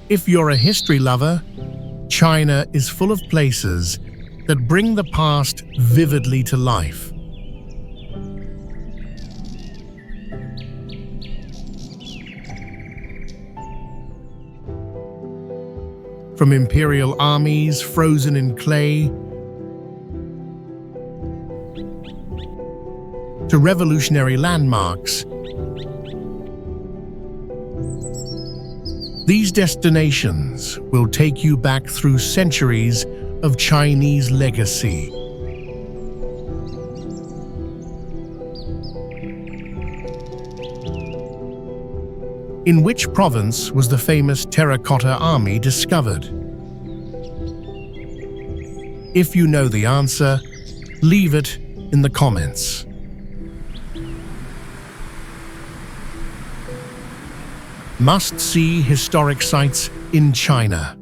If you're a history lover, China is full of places that bring the past vividly to life. From imperial armies frozen in clay to revolutionary landmarks, these destinations will take you back through centuries of Chinese legacy. In which province was the famous Terracotta Army discovered? If you know the answer, leave it in the comments. Must-see historic sites in China.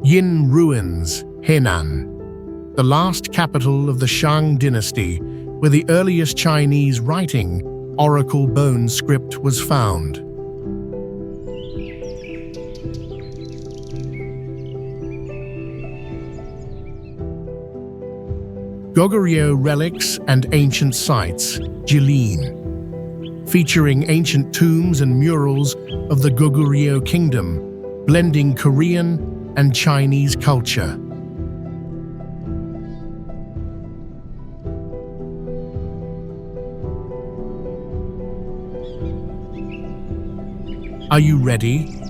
Yin Ruins, Henan, the last capital of the Shang dynasty, where the earliest Chinese writing, oracle bone script, was found. Goguryeo relics and ancient sites, Jilin, featuring ancient tombs and murals of the Goguryeo kingdom, blending Korean and Chinese culture. Are you ready?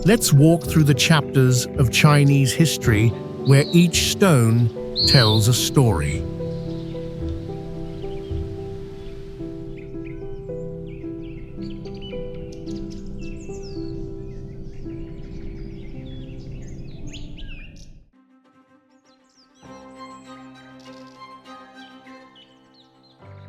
Let's walk through the chapters of Chinese history where each stone tells a story.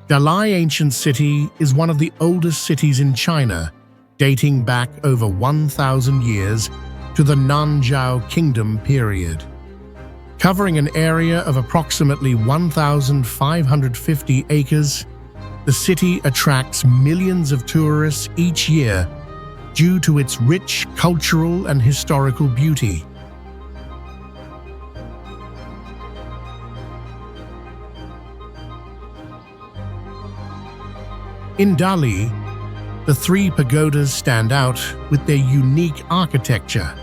Dalai Ancient City is one of the oldest cities in China, dating back over 1,000 years to the Nanzhao Kingdom period. Covering an area of approximately 1,550 acres, the city attracts millions of tourists each year due to its rich cultural and historical beauty. In Dali, the three pagodas stand out with their unique architecture.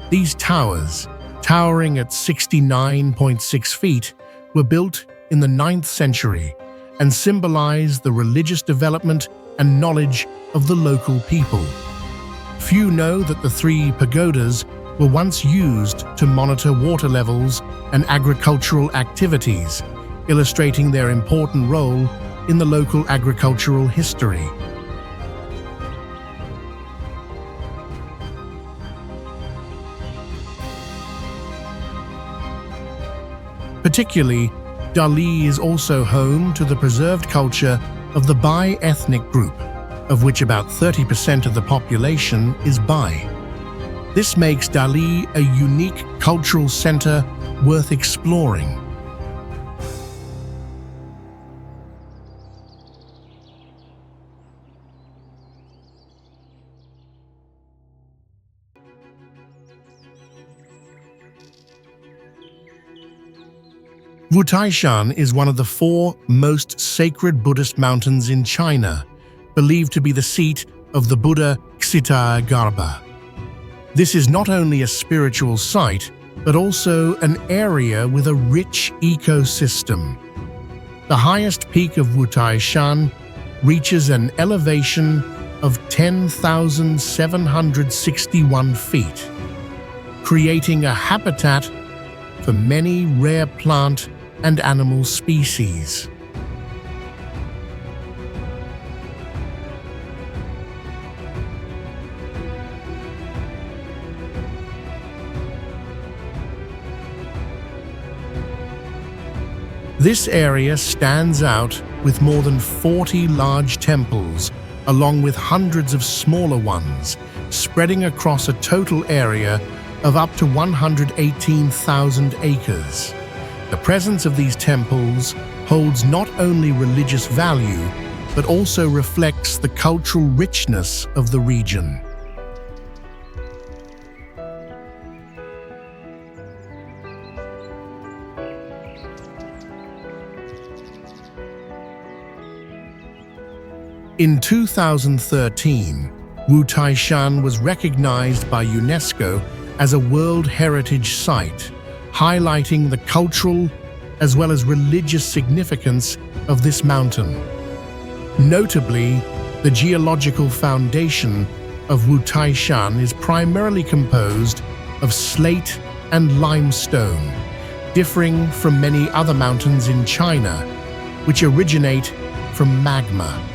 These towers, towering at 69.6 feet, were built in the 9th century and symbolize the religious development and knowledge of the local people. Few know that the three pagodas were once used to monitor water levels and agricultural activities, illustrating their important role in the local agricultural history. Particularly, Dali is also home to the preserved culture of the Bai ethnic group, of which about 30% of the population is Bai. This makes Dali a unique cultural center worth exploring. Wutaishan is one of the 4 most sacred Buddhist mountains in China, believed to be the seat of the Buddha Ksitigarbha. This is not only a spiritual site, but also an area with a rich ecosystem. The highest peak of Wutaishan reaches an elevation of 10,761 feet, creating a habitat for many rare plant and animal species. This area stands out with more than 40 large temples, along with hundreds of smaller ones, spreading across a total area of up to 118,000 acres. The presence of these temples holds not only religious value, but also reflects the cultural richness of the region. In 2013, Wu Taishan was recognized by UNESCO as a World Heritage Site, highlighting the cultural as well as religious significance of this mountain. Notably, the geological foundation of Wu Taishan is primarily composed of slate and limestone, differing from many other mountains in China, which originate from magma.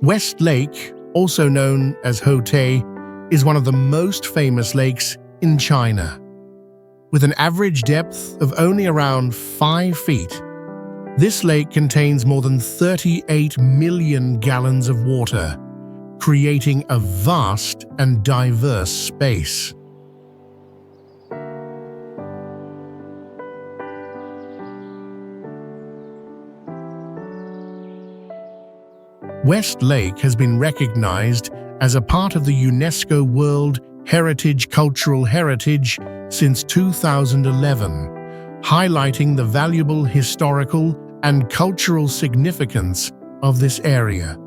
West Lake, also known as Houte, is one of the most famous lakes in China. With an average depth of only around 5 feet, this lake contains more than 38 million gallons of water, creating a vast and diverse space. West Lake has been recognized as a part of the UNESCO World Heritage Cultural Heritage since 2011, highlighting the valuable historical and cultural significance of this area.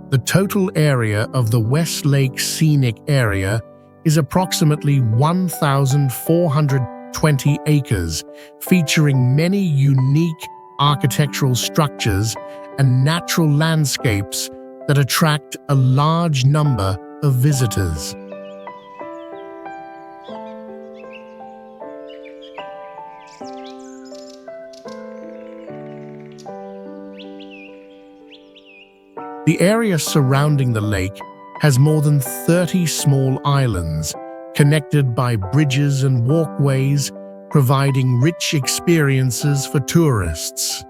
The total area of the West Lake Scenic Area is approximately 1,420 acres, featuring many unique architectural structures and natural landscapes that attract a large number of visitors. The area surrounding the lake has more than 30 small islands, connected by bridges and walkways, providing rich experiences for tourists.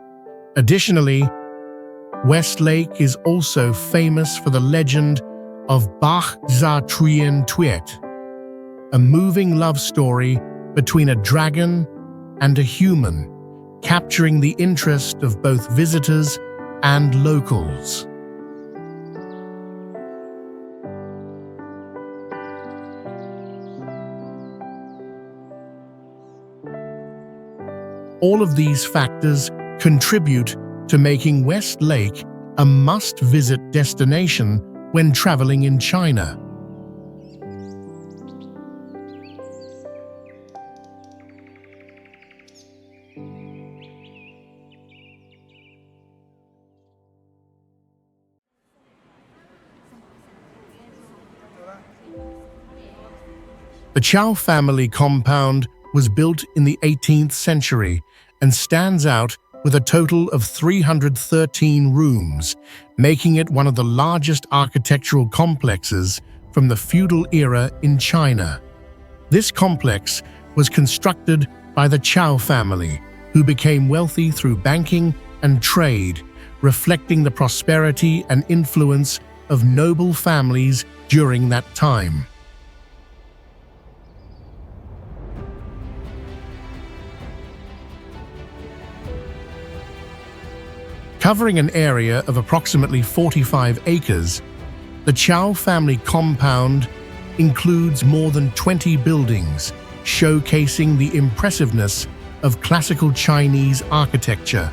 Additionally, West Lake is also famous for the legend of Bach Za Trien Tuet, a moving love story between a dragon and a human, capturing the interest of both visitors and locals. All of these factors contribute to making West Lake a must-visit destination when traveling in China. The Chow family compound was built in the 18th century and stands out with a total of 313 rooms, making it one of the largest architectural complexes from the feudal era in China. This complex was constructed by the Chow family, who became wealthy through banking and trade, reflecting the prosperity and influence of noble families during that time. Covering an area of approximately 45 acres, the Chow family compound includes more than 20 buildings, showcasing the impressiveness of classical Chinese architecture.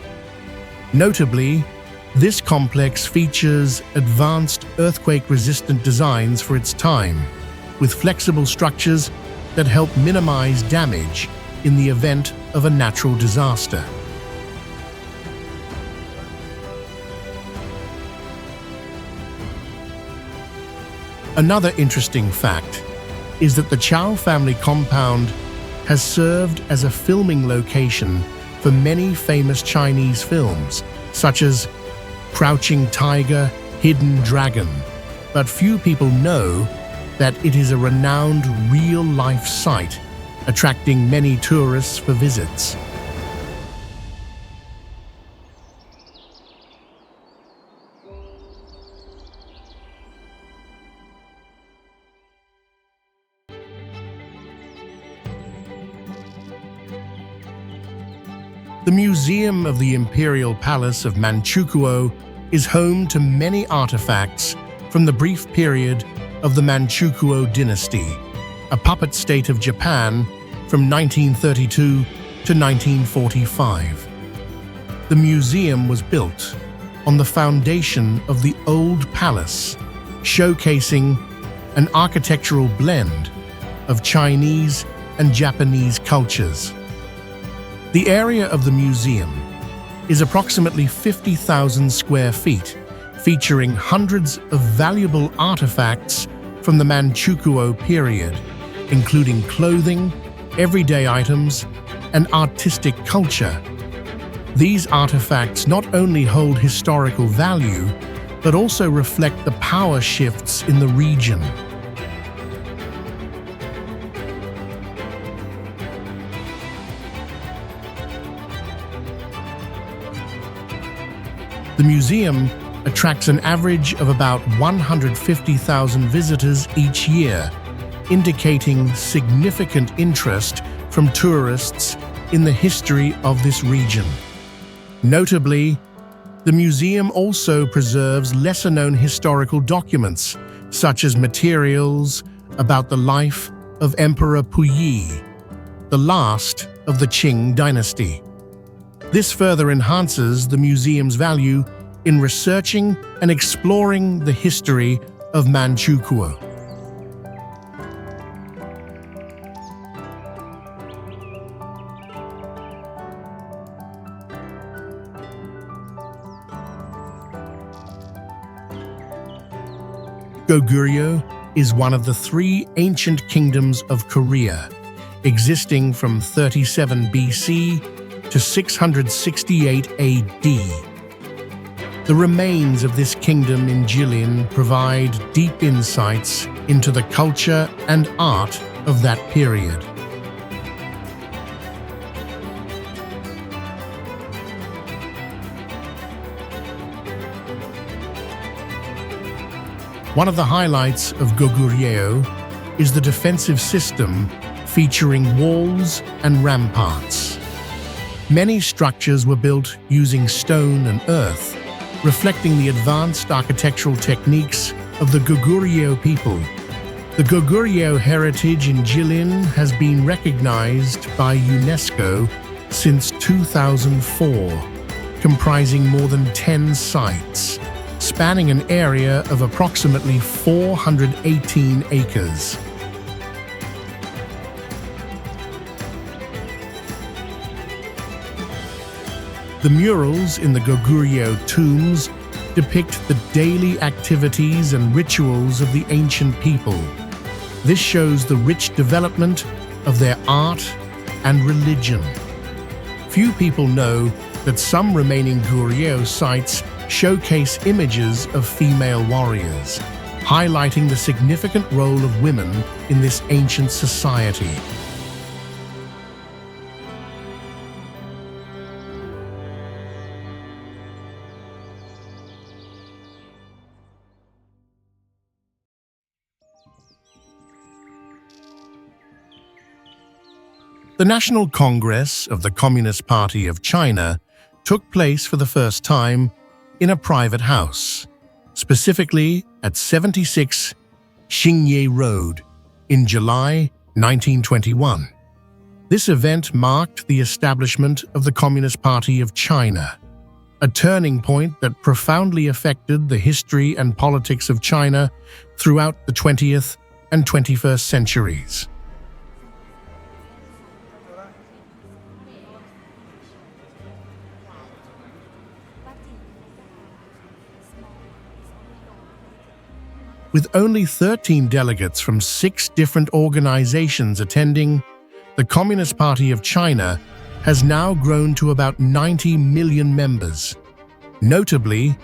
Notably, this complex features advanced earthquake-resistant designs for its time, with flexible structures that help minimize damage in the event of a natural disaster. Another interesting fact is that the Chow family compound has served as a filming location for many famous Chinese films, such as Crouching Tiger, Hidden Dragon, but few people know that it is a renowned real-life site attracting many tourists for visits. The Museum of the Imperial Palace of Manchukuo is home to many artifacts from the brief period of the Manchukuo dynasty, a puppet state of Japan from 1932 to 1945. The museum was built on the foundation of the old palace, showcasing an architectural blend of Chinese and Japanese cultures. The area of the museum is approximately 50,000 square feet, featuring hundreds of valuable artifacts from the Manchukuo period, including clothing, everyday items, and artistic culture. These artifacts not only hold historical value, but also reflect the power shifts in the region. The museum attracts an average of about 150,000 visitors each year, indicating significant interest from tourists in the history of this region. Notably, the museum also preserves lesser-known historical documents, such as materials about the life of Emperor Puyi, the last of the Qing dynasty. This further enhances the museum's value in researching and exploring the history of Manchukuo. Goguryeo is one of the three ancient kingdoms of Korea, existing from 37 BC to 668 AD. The remains of this kingdom in Jilin provide deep insights into the culture and art of that period. One of the highlights of Goguryeo is the defensive system featuring walls and ramparts. Many structures were built using stone and earth, reflecting the advanced architectural techniques of the Goguryeo people. The Goguryeo heritage in Jilin has been recognized by UNESCO since 2004, comprising more than 10 sites, spanning an area of approximately 418 acres. The murals in the Goguryeo tombs depict the daily activities and rituals of the ancient people. This shows the rich development of their art and religion. Few people know that some remaining Goguryeo sites showcase images of female warriors, highlighting the significant role of women in this ancient society. The National Congress of the Communist Party of China took place for the first time in a private house, specifically at 76 Xingye Road in July 1921. This event marked the establishment of the Communist Party of China, a turning point that profoundly affected the history and politics of China throughout the 20th and 21st centuries. With only 13 delegates from 6 different organizations attending, the Communist Party of China has now grown to about 90 million members. Notably,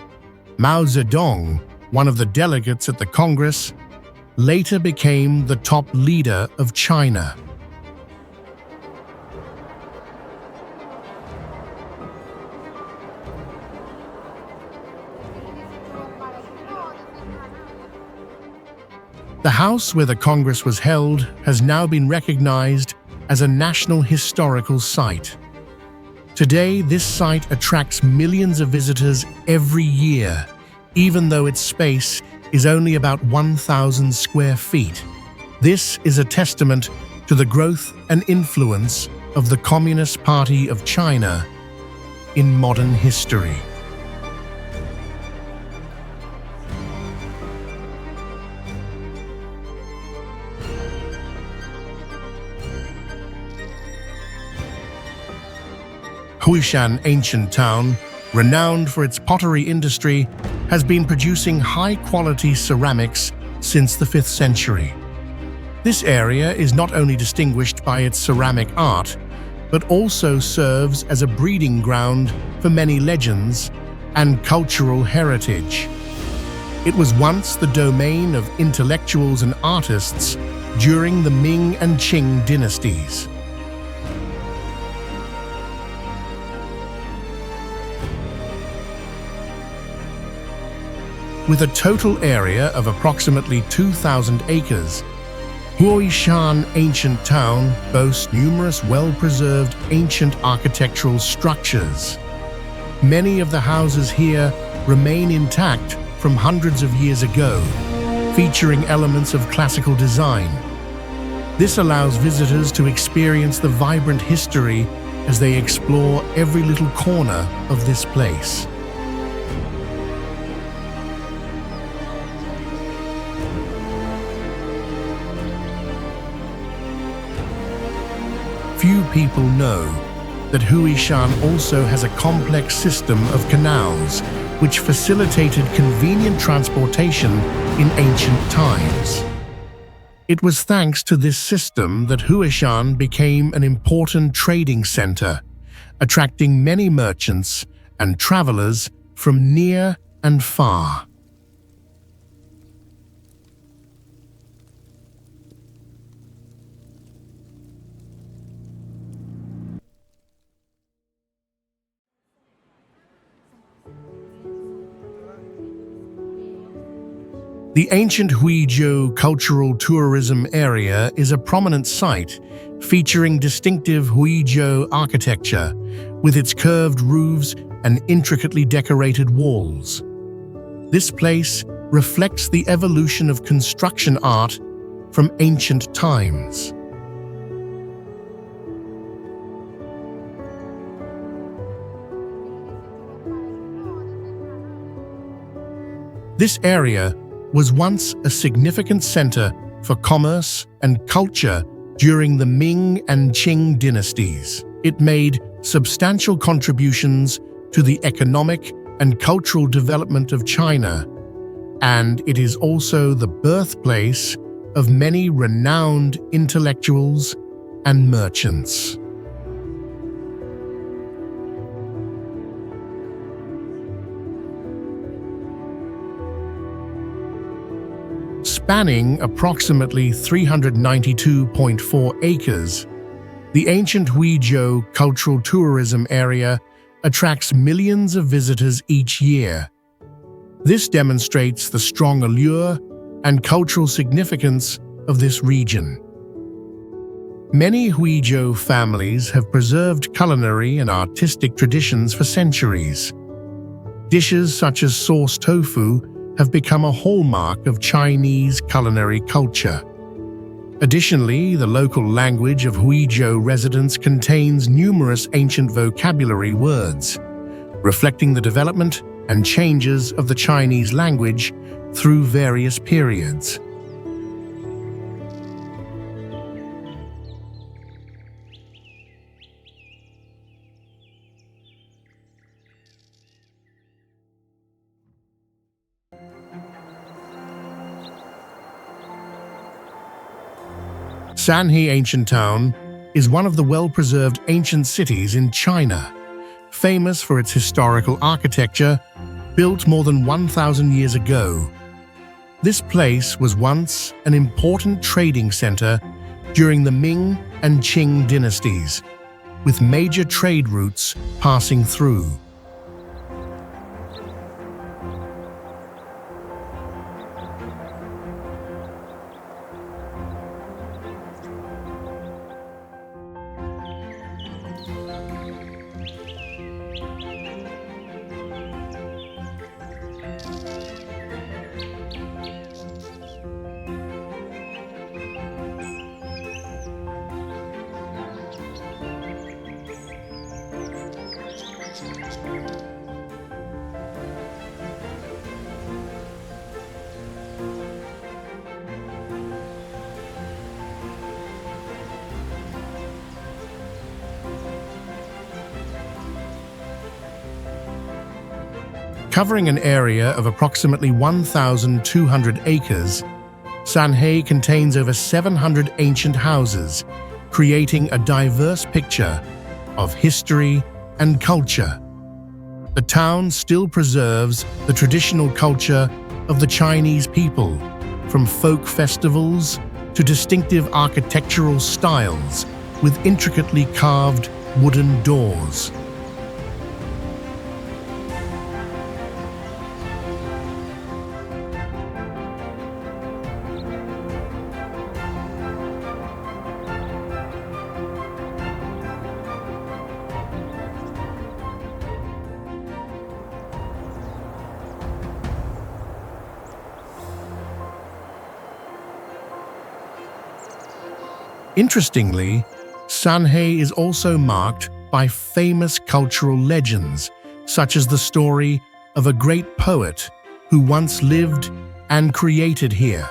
Mao Zedong, one of the delegates at the Congress, later became the top leader of China. The house where the Congress was held has now been recognized as a National Historical Site. Today, this site attracts millions of visitors every year, even though its space is only about 1,000 square feet. This is a testament to the growth and influence of the Communist Party of China in modern history. Huishan ancient town, renowned for its pottery industry, has been producing high-quality ceramics since the 5th century. This area is not only distinguished by its ceramic art, but also serves as a breeding ground for many legends and cultural heritage. It was once the domain of intellectuals and artists during the Ming and Qing dynasties. With a total area of approximately 2,000 acres, Huishan ancient town boasts numerous well-preserved ancient architectural structures. Many of the houses here remain intact from hundreds of years ago, featuring elements of classical design. This allows visitors to experience the vibrant history as they explore every little corner of this place. Few people know that Huishan also has a complex system of canals which facilitated convenient transportation in ancient times. It was thanks to this system that Huishan became an important trading center, attracting many merchants and travelers from near and far. The ancient Huizhou cultural tourism area is a prominent site featuring distinctive Huizhou architecture with its curved roofs and intricately decorated walls. This place reflects the evolution of construction art from ancient times. This area was once a significant center for commerce and culture during the Ming and Qing dynasties. It made substantial contributions to the economic and cultural development of China, and it is also the birthplace of many renowned intellectuals and merchants. Spanning approximately 392.4 acres, the ancient Huizhou cultural tourism area attracts millions of visitors each year. This demonstrates the strong allure and cultural significance of this region. Many Huizhou families have preserved culinary and artistic traditions for centuries. Dishes such as sauce tofu have become a hallmark of Chinese culinary culture. Additionally, the local language of Huizhou residents contains numerous ancient vocabulary words, reflecting the development and changes of the Chinese language through various periods. Sanhe ancient town is one of the well-preserved ancient cities in China, famous for its historical architecture built more than 1,000 years ago. This place was once an important trading center during the Ming and Qing dynasties, with major trade routes passing through. Covering an area of approximately 1,200 acres, Zhangjiajie contains over 700 ancient houses, creating a diverse picture of history and culture. The town still preserves the traditional culture of the Chinese people, from folk festivals to distinctive architectural styles with intricately carved wooden doors. Interestingly, Zhangjiajie is also marked by famous cultural legends, such as the story of a great poet who once lived and created here.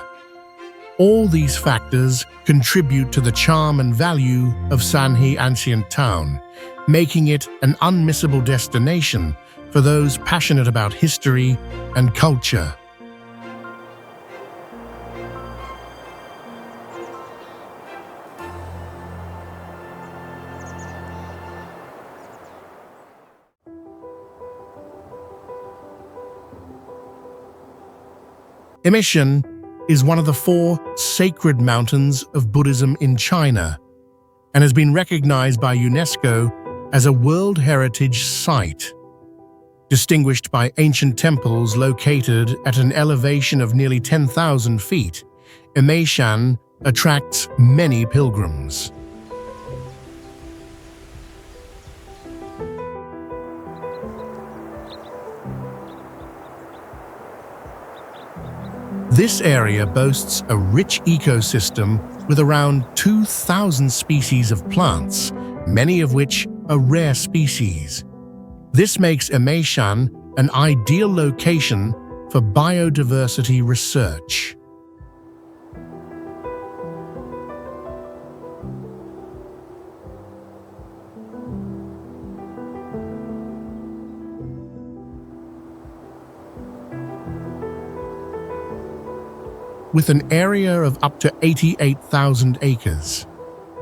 All these factors contribute to the charm and value of Zhangjiajie ancient town, making it an unmissable destination for those passionate about history and culture. Emishan is one of the 4 sacred mountains of Buddhism in China and has been recognized by UNESCO as a World Heritage Site. Distinguished by ancient temples located at an elevation of nearly 10,000 feet, Emishan attracts many pilgrims. This area boasts a rich ecosystem with around 2,000 species of plants, many of which are rare species. This makes Emishan an ideal location for biodiversity research. With an area of up to 88,000 acres,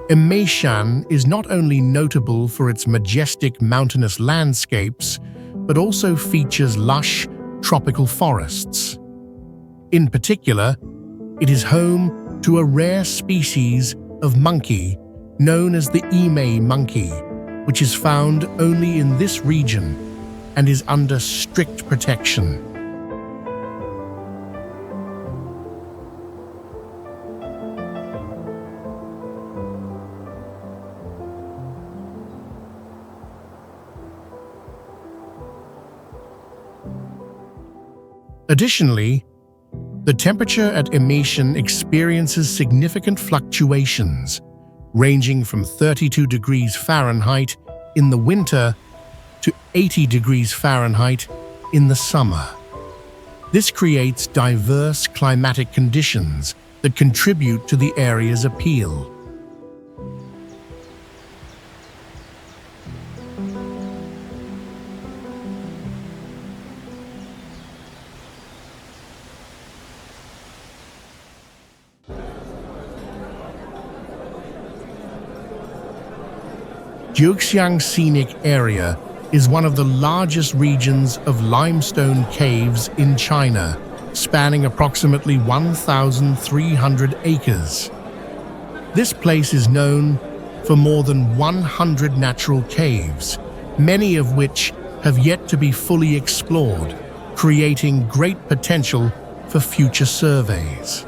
Emishan is not only notable for its majestic mountainous landscapes, but also features lush, tropical forests. In particular, it is home to a rare species of monkey known as the Imei monkey, which is found only in this region and is under strict protection. Additionally, the temperature at Emishan experiences significant fluctuations, ranging from 32 degrees Fahrenheit in the winter to 80 degrees Fahrenheit in the summer. This creates diverse climatic conditions that contribute to the area's appeal. Jiuzhaigou Scenic Area is one of the largest regions of limestone caves in China, spanning approximately 1,300 acres. This place is known for more than 100 natural caves, many of which have yet to be fully explored, creating great potential for future surveys.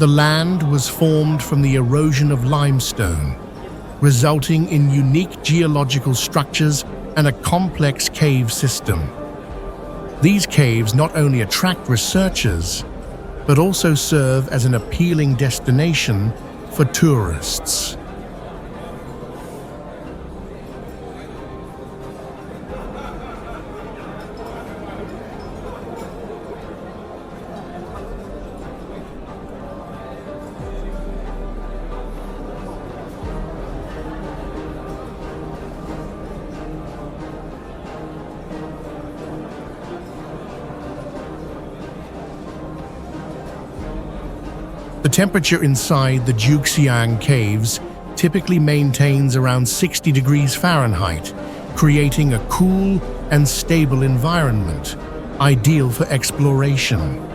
The land was formed from the erosion of limestone, resulting in unique geological structures and a complex cave system. These caves not only attract researchers, but also serve as an appealing destination for tourists. The temperature inside the Jiuzhaigou caves typically maintains around 60 degrees Fahrenheit, creating a cool and stable environment, ideal for exploration.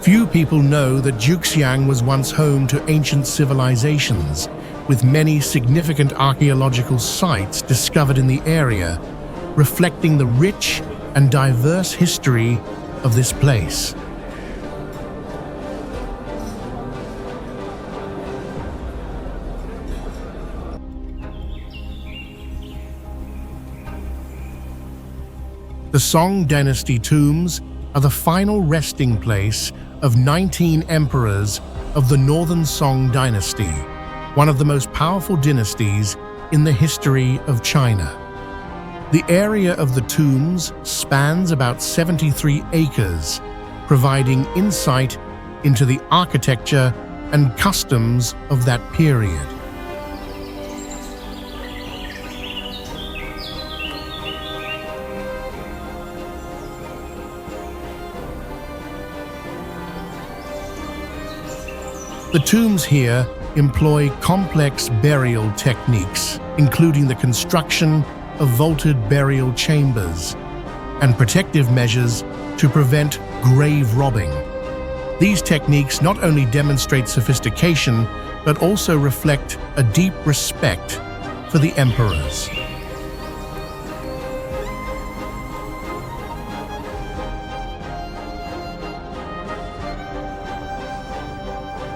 Few people know that Jiuzhaigou was once home to ancient civilizations, with many significant archaeological sites discovered in the area, reflecting the rich and diverse history of this place. The Song Dynasty tombs are the final resting place of 19 emperors of the Northern Song Dynasty, one of the most powerful dynasties in the history of China. The area of the tombs spans about 73 acres, providing insight into the architecture and customs of that period. The tombs here employ complex burial techniques, including the construction of vaulted burial chambers and protective measures to prevent grave robbing. These techniques not only demonstrate sophistication, but also reflect a deep respect for the emperors.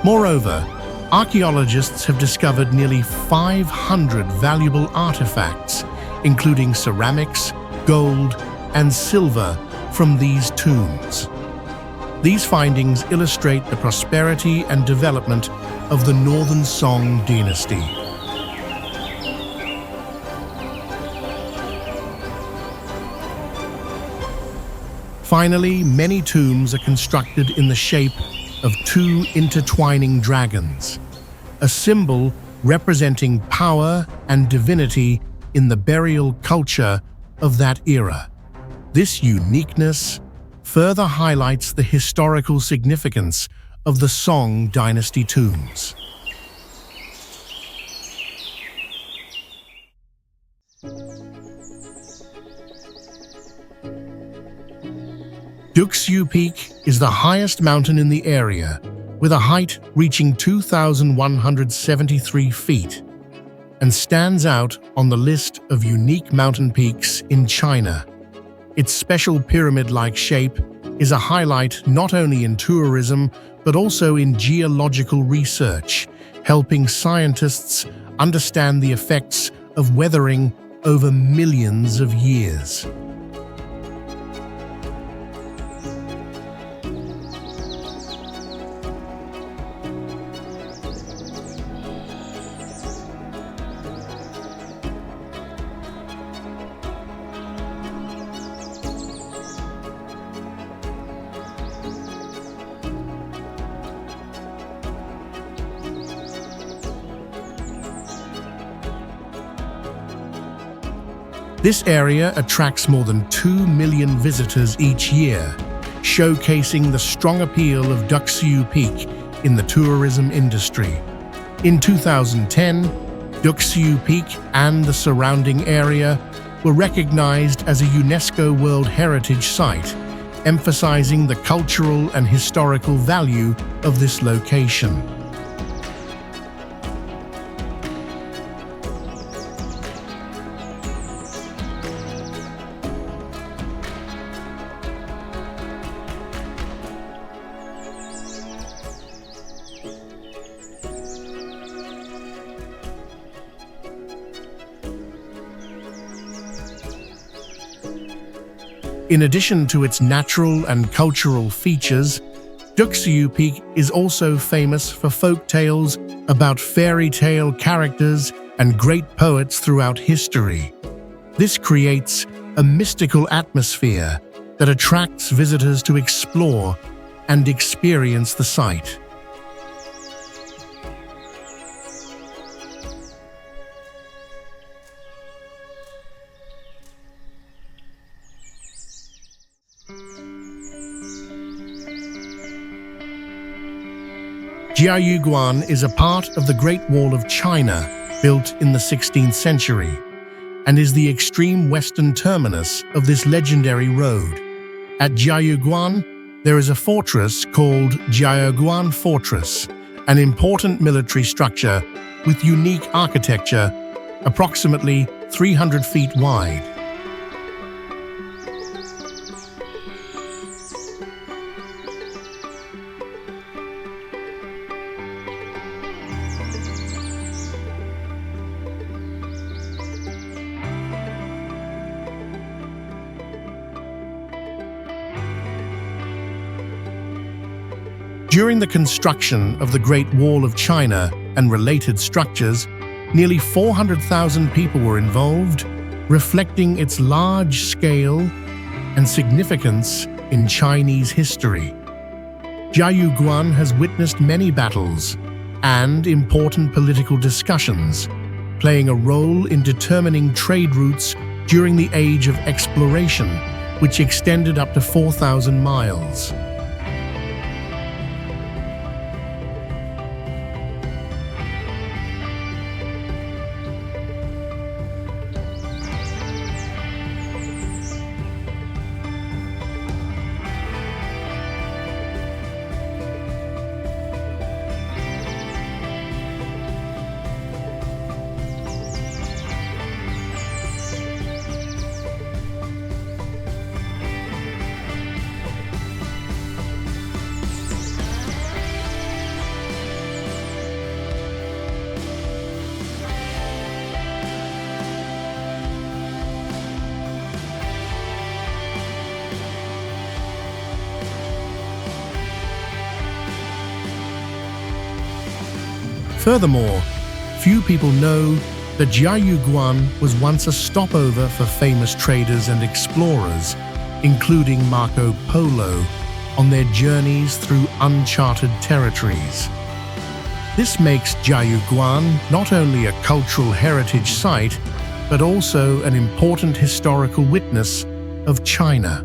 Moreover, archaeologists have discovered nearly 500 valuable artifacts, including ceramics, gold, and silver from these tombs. These findings illustrate the prosperity and development of the Northern Song dynasty. Finally, many tombs are constructed in the shape of two intertwining dragons, a symbol representing power and divinity in the burial culture of that era. This uniqueness further highlights the historical significance of the Song dynasty tombs. Jiuzhaigou Peak is the highest mountain in the area, with a height reaching 2,173 feet, and stands out on the list of unique mountain peaks in China. Its special pyramid-like shape is a highlight not only in tourism, but also in geological research, helping scientists understand the effects of weathering over millions of years. This area attracts more than 2 million visitors each year, showcasing the strong appeal of Jiuzhaigou Peak in the tourism industry. In 2010, Jiuzhaigou Peak and the surrounding area were recognized as a UNESCO World Heritage Site, emphasizing the cultural and historical value of this location. In addition to its natural and cultural features, Jiuzhaigou Peak is also famous for folk tales about fairy tale characters and great poets throughout history. This creates a mystical atmosphere that attracts visitors to explore and experience the site. Jiuzhaigou is a part of the Great Wall of China, built in the 16th century, and is the extreme western terminus of this legendary road. At Jiuzhaigou, there is a fortress called Jiuzhaigou Fortress, an important military structure with unique architecture, approximately 300 feet wide. During the construction of the Great Wall of China and related structures, nearly 400,000 people were involved, reflecting its large scale and significance in Chinese history. Jiuzhaigou has witnessed many battles and important political discussions, playing a role in determining trade routes during the Age of Exploration, which extended up to 4,000 miles. Furthermore, few people know that Jiuzhaigou was once a stopover for famous traders and explorers, including Marco Polo, on their journeys through uncharted territories. This makes Jiuzhaigou not only a cultural heritage site, but also an important historical witness of China.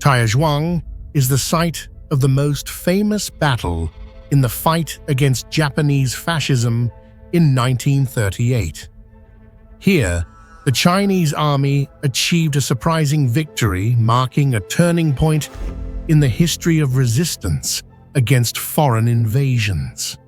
Jiuzhaigou is the site of the most famous battle in the fight against Japanese fascism in 1938. Here, the Chinese army achieved a surprising victory, marking a turning point in the history of resistance against foreign invasions.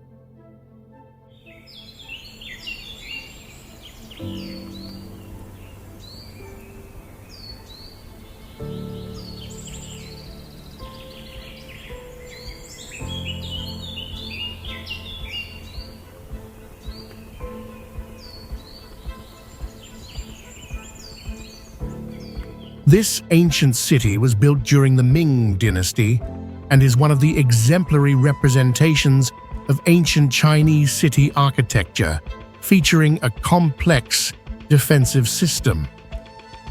This ancient city was built during the Ming dynasty and is one of the exemplary representations of ancient Chinese city architecture, featuring a complex defensive system.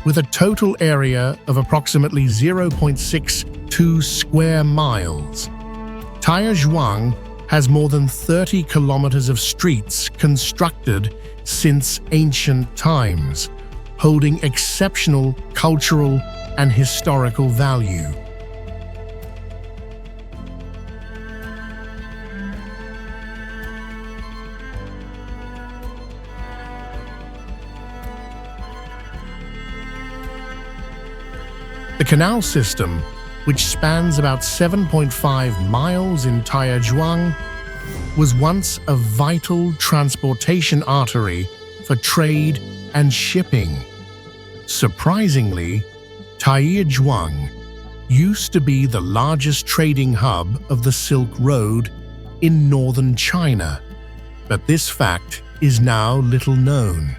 With a total area of approximately 0.62 square miles, Jiuzhaigou has more than 30 kilometers of streets constructed since ancient times, holding exceptional cultural and historical value. The canal system, which spans about 7.5 miles in Jiuzhaigou, was once a vital transportation artery for trade and shipping. Surprisingly, Jiuzhaigou used to be the largest trading hub of the Silk Road in northern China, but this fact is now little known.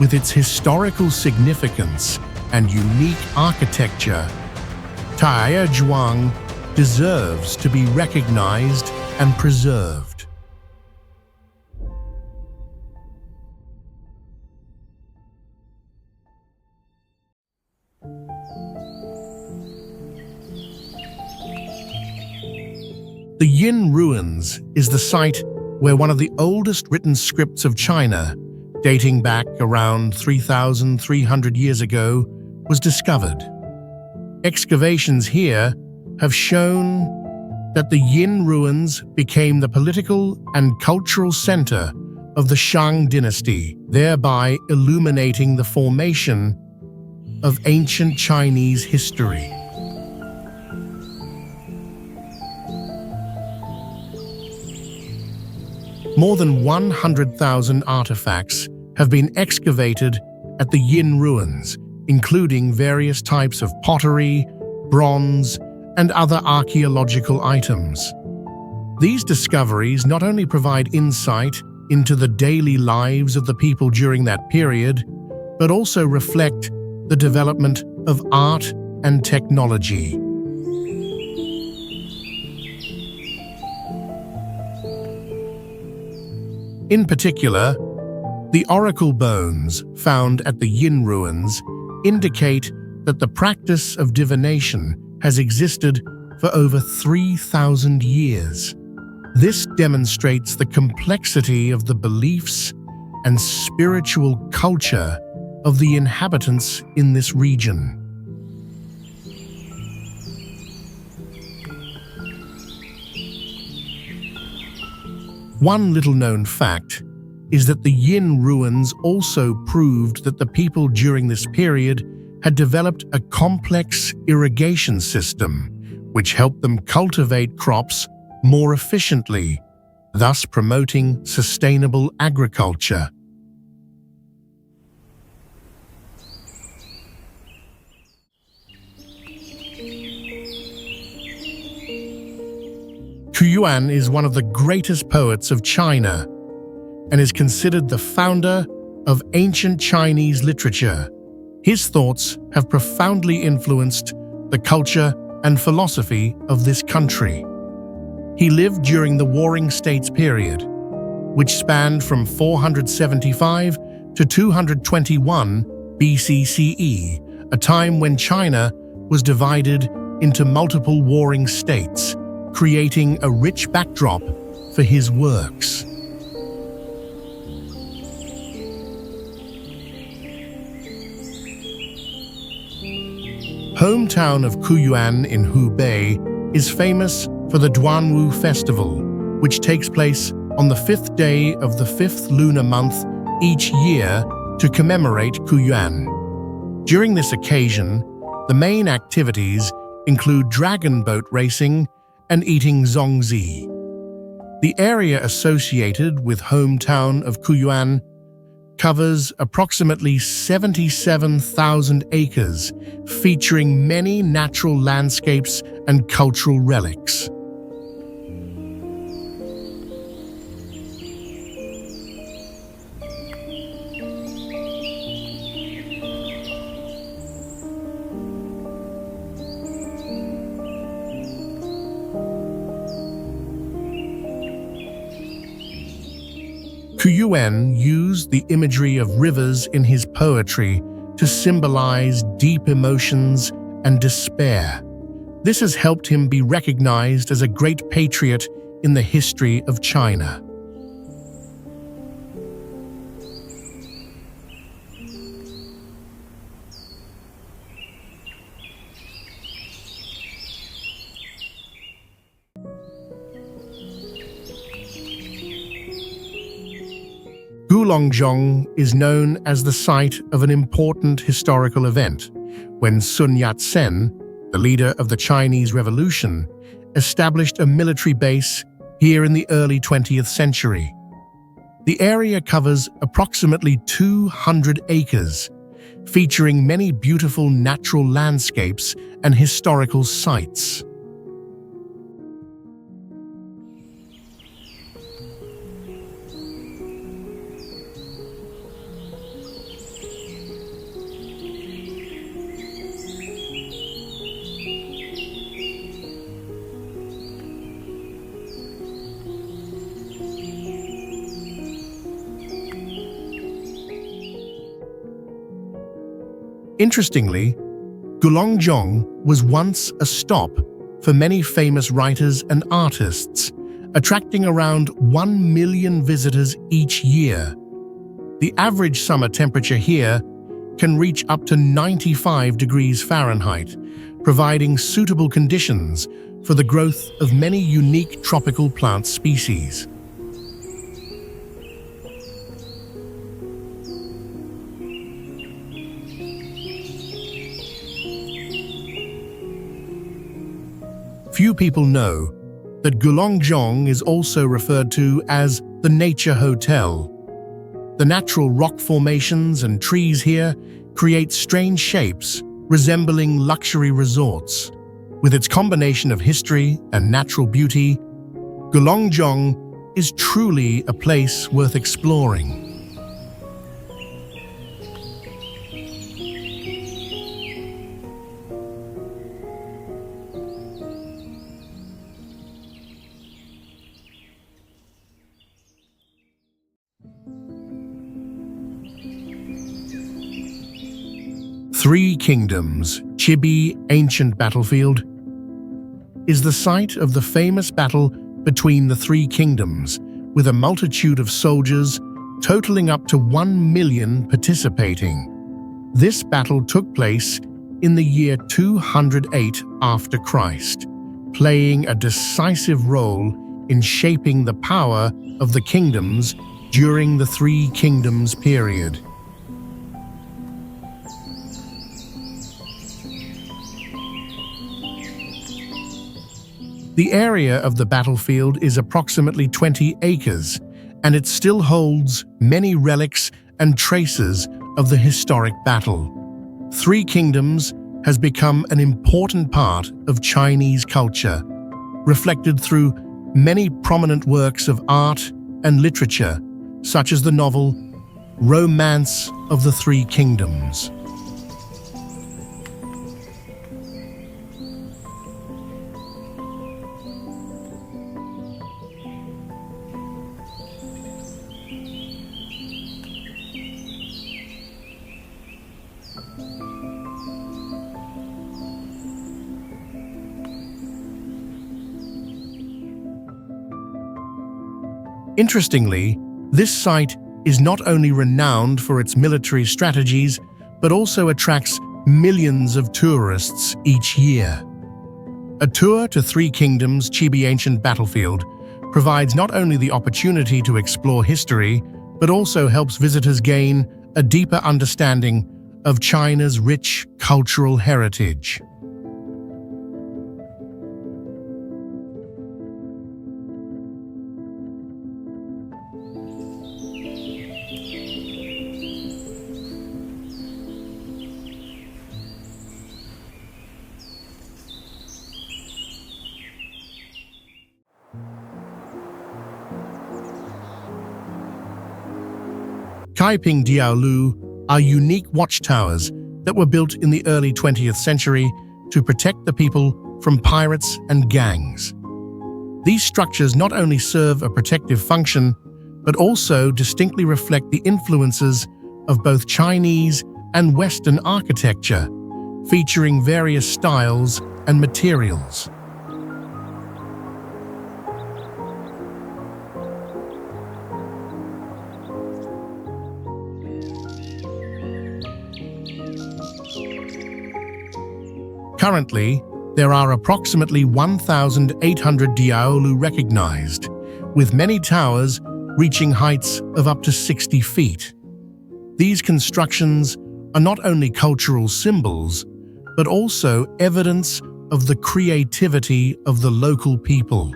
With its historical significance and unique architecture, Jiuzhaigou deserves to be recognized and preserved. The Yin Ruins is the site where one of the oldest written scripts of China, dating back around 3,300 years ago, was discovered. Excavations here have shown that the Yin Ruins became the political and cultural center of the Shang dynasty, thereby illuminating the formation of ancient Chinese history. More than 100,000 artifacts have been excavated at the Yin Ruins, including various types of pottery, bronze, and other archaeological items. These discoveries not only provide insight into the daily lives of the people during that period, but also reflect the development of art and technology. In particular, the oracle bones found at the Yin Ruins indicate that the practice of divination has existed for over 3,000 years. This demonstrates the complexity of the beliefs and spiritual culture of the inhabitants in this region. One little-known fact is that the Yin Ruins also proved that the people during this period had developed a complex irrigation system, which helped them cultivate crops more efficiently, thus promoting sustainable agriculture. Qu Yuan is one of the greatest poets of China and is considered the founder of ancient Chinese literature. His thoughts have profoundly influenced the culture and philosophy of this country. He lived during the Warring States period, which spanned from 475 to 221 BCCE, a time when China was divided into multiple warring states, creating a rich backdrop for his works. Hometown of Qu Yuan in Hubei is famous for the Duanwu Festival, which takes place on the 5th day of the 5th lunar month each year to commemorate Qu Yuan. During this occasion, the main activities include dragon boat racing and eating zongzi. The area associated with hometown of Qu Yuan covers approximately 77,000 acres, featuring many natural landscapes and cultural relics. Yuan used the imagery of rivers in his poetry to symbolize deep emotions and despair. This has helped him be recognized as a great patriot in the history of China. Guolongjong is known as the site of an important historical event, when Sun Yat-sen, the leader of the Chinese Revolution, established a military base here in the early 20th century. The area covers approximately 200 acres, featuring many beautiful natural landscapes and historical sites. Interestingly, Guolongjong was once a stop for many famous writers and artists, attracting around 1 million visitors each year. The average summer temperature here can reach up to 95 degrees Fahrenheit, providing suitable conditions for the growth of many unique tropical plant species. Few people know that Guolongjong is also referred to as the Nature Hotel. The natural rock formations and trees here create strange shapes resembling luxury resorts. With its combination of history and natural beauty, Guolongjong is truly a place worth exploring. Three Kingdoms, Chibi Ancient Battlefield, is the site of the famous battle between the three kingdoms, with a multitude of soldiers totaling up to 1 million participating. This battle took place in the year 208 after Christ, playing a decisive role in shaping the power of the kingdoms during the Three Kingdoms period. The area of the battlefield is approximately 20 acres, and it still holds many relics and traces of the historic battle. Three Kingdoms has become an important part of Chinese culture, reflected through many prominent works of art and literature, such as the novel Romance of the Three Kingdoms. Interestingly, this site is not only renowned for its military strategies, but also attracts millions of tourists each year. A tour to Three Kingdoms Chibi Ancient Battlefield provides not only the opportunity to explore history, but also helps visitors gain a deeper understanding of China's rich cultural heritage. Kaiping Diaolu are unique watchtowers that were built in the early 20th century to protect the people from pirates and gangs. These structures not only serve a protective function, but also distinctly reflect the influences of both Chinese and Western architecture, featuring various styles and materials. Currently, there are approximately 1,800 Diaolu recognized, with many towers reaching heights of up to 60 feet. These constructions are not only cultural symbols, but also evidence of the creativity of the local people.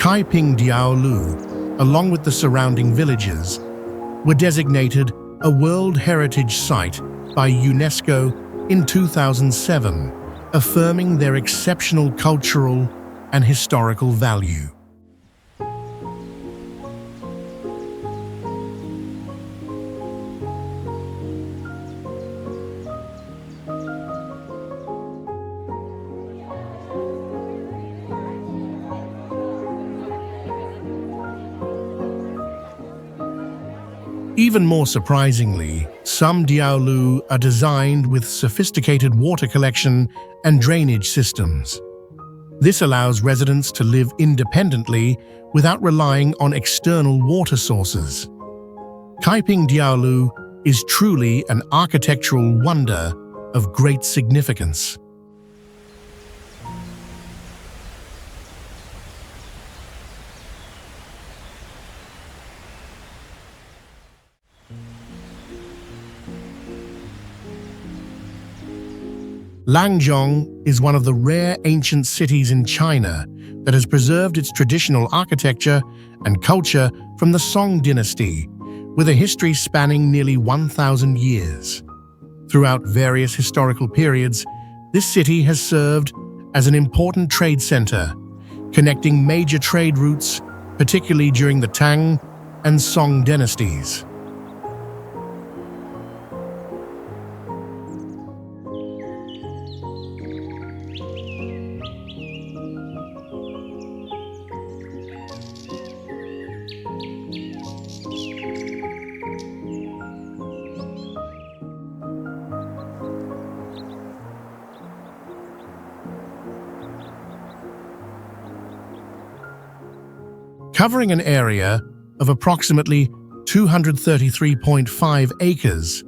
Kaiping Diaolu, along with the surrounding villages, were designated a World Heritage Site by UNESCO in 2007, affirming their exceptional cultural and historical value. Even more surprisingly, some Diaolu are designed with sophisticated water collection and drainage systems. This allows residents to live independently without relying on external water sources. Kaiping Diaolu is truly an architectural wonder of great significance. Langzhong is one of the rare ancient cities in China that has preserved its traditional architecture and culture from the Song dynasty, with a history spanning nearly 1,000 years. Throughout various historical periods, this city has served as an important trade center, connecting major trade routes, particularly during the Tang and Song dynasties. Covering an area of approximately 233.5 acres,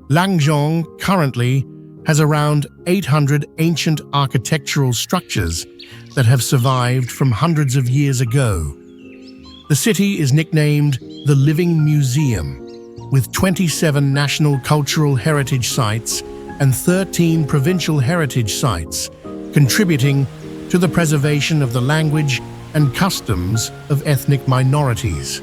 Langzhong currently has around 800 ancient architectural structures that have survived from hundreds of years ago. The city is nicknamed the Living Museum, with 27 national cultural heritage sites and 13 provincial heritage sites, contributing to the preservation of the language and customs of ethnic minorities.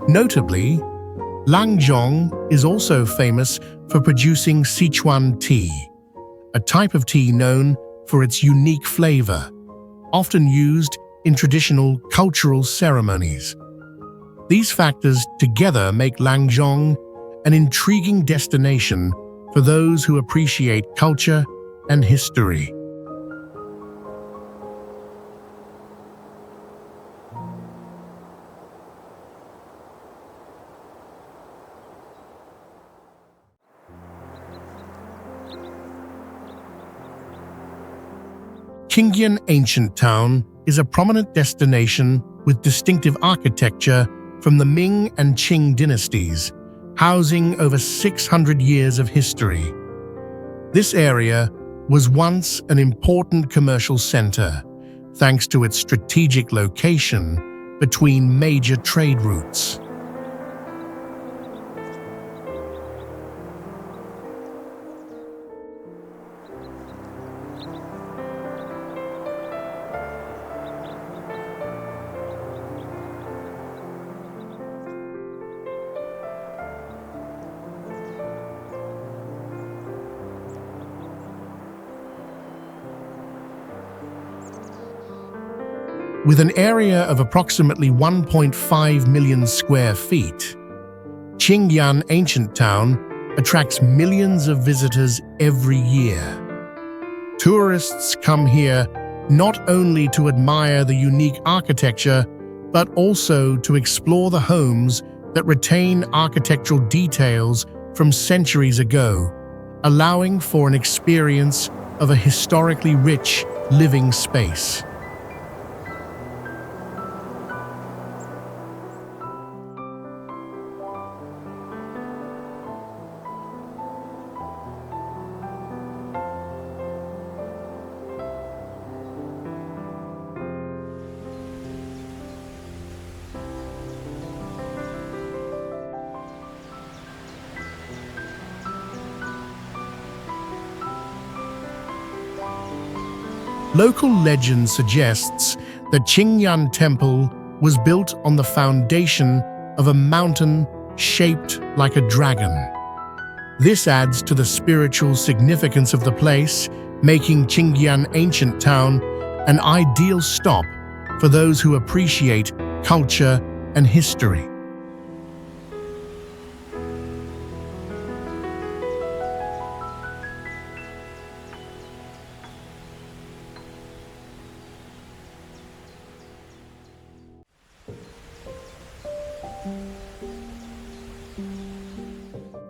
Notably, Langzhong is also famous for producing Sichuan tea, a type of tea known for its unique flavor, often used in traditional cultural ceremonies. These factors together make Langzhong an intriguing destination for those who appreciate culture and history. Qingyan Ancient Town is a prominent destination with distinctive architecture from the Ming and Qing dynasties, housing over 600 years of history. This area was once an important commercial center, thanks to its strategic location between major trade routes. With an area of approximately 1.5 million square feet, Qingyan Ancient Town attracts millions of visitors every year. Tourists come here not only to admire the unique architecture, but also to explore the homes that retain architectural details from centuries ago, allowing for an experience of a historically rich living space. Local legend suggests that Qingyan Temple was built on the foundation of a mountain shaped like a dragon. This adds to the spiritual significance of the place, making Qingyan Ancient Town an ideal stop for those who appreciate culture and history.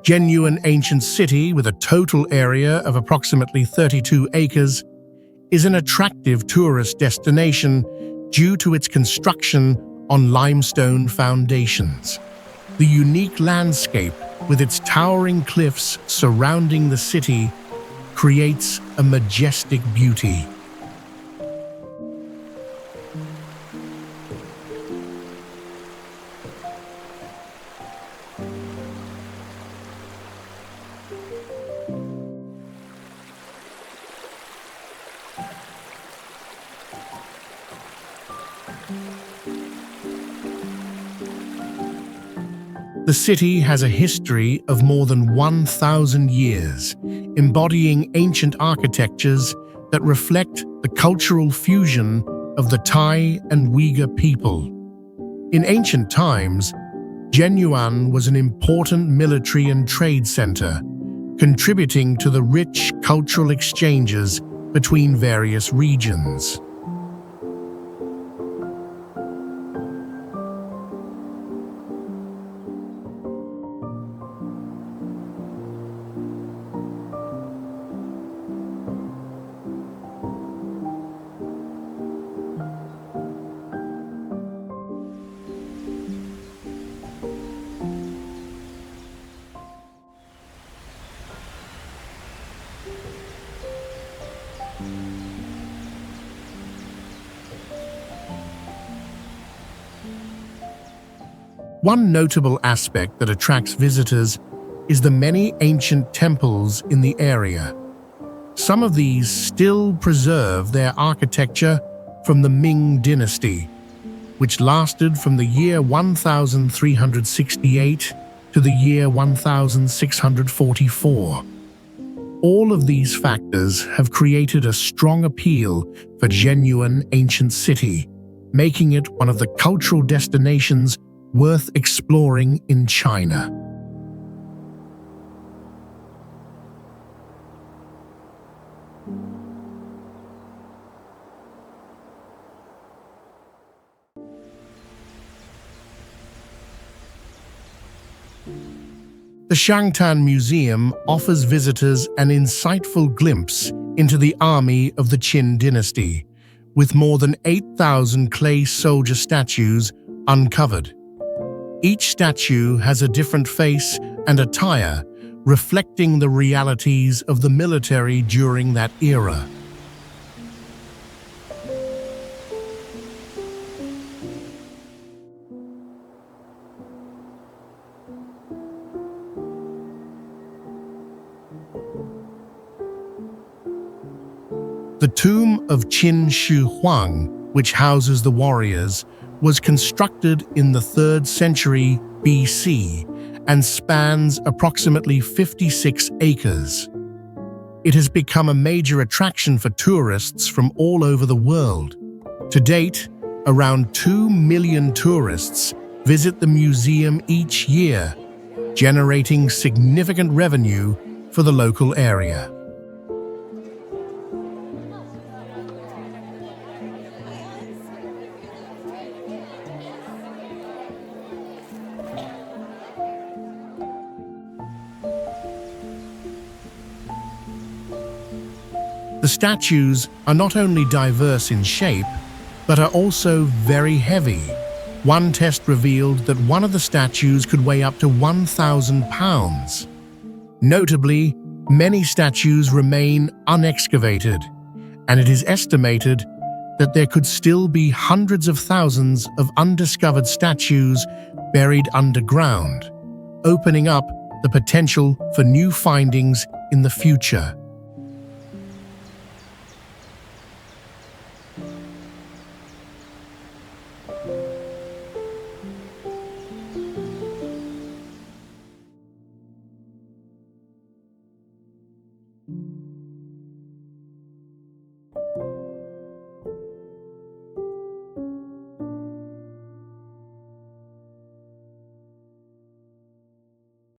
Genuine ancient city with a total area of approximately 32 acres is an attractive tourist destination due to its construction on limestone foundations. The unique landscape with its towering cliffs surrounding the city creates a majestic beauty. The city has a history of more than 1,000 years, embodying ancient architectures that reflect the cultural fusion of the Thai and Uyghur people. In ancient times, Jianyuan was an important military and trade center, contributing to the rich cultural exchanges between various regions. One notable aspect that attracts visitors is the many ancient temples in the area. Some of these still preserve their architecture from the Ming dynasty, which lasted from the year 1368 to the year 1644. All of these factors have created a strong appeal for genuine ancient city, making it one of the cultural destinations worth exploring in China. The Shangtan Museum offers visitors an insightful glimpse into the army of the Qin dynasty, with more than 8,000 clay soldier statues uncovered. Each statue has a different face and attire, reflecting the realities of the military during that era. The tomb of Qin Shi Huang, which houses the warriors, was constructed in the 3rd century BC and spans approximately 56 acres. It has become a major attraction for tourists from all over the world. To date, Around 2 million tourists visit the museum each year, generating significant revenue for the local area. The statues are not only diverse in shape, but are also very heavy. One test revealed that one of the statues could weigh up to 1,000 pounds. Notably, many statues remain unexcavated, and it is estimated that there could still be hundreds of thousands of undiscovered statues buried underground, opening up the potential for new findings in the future.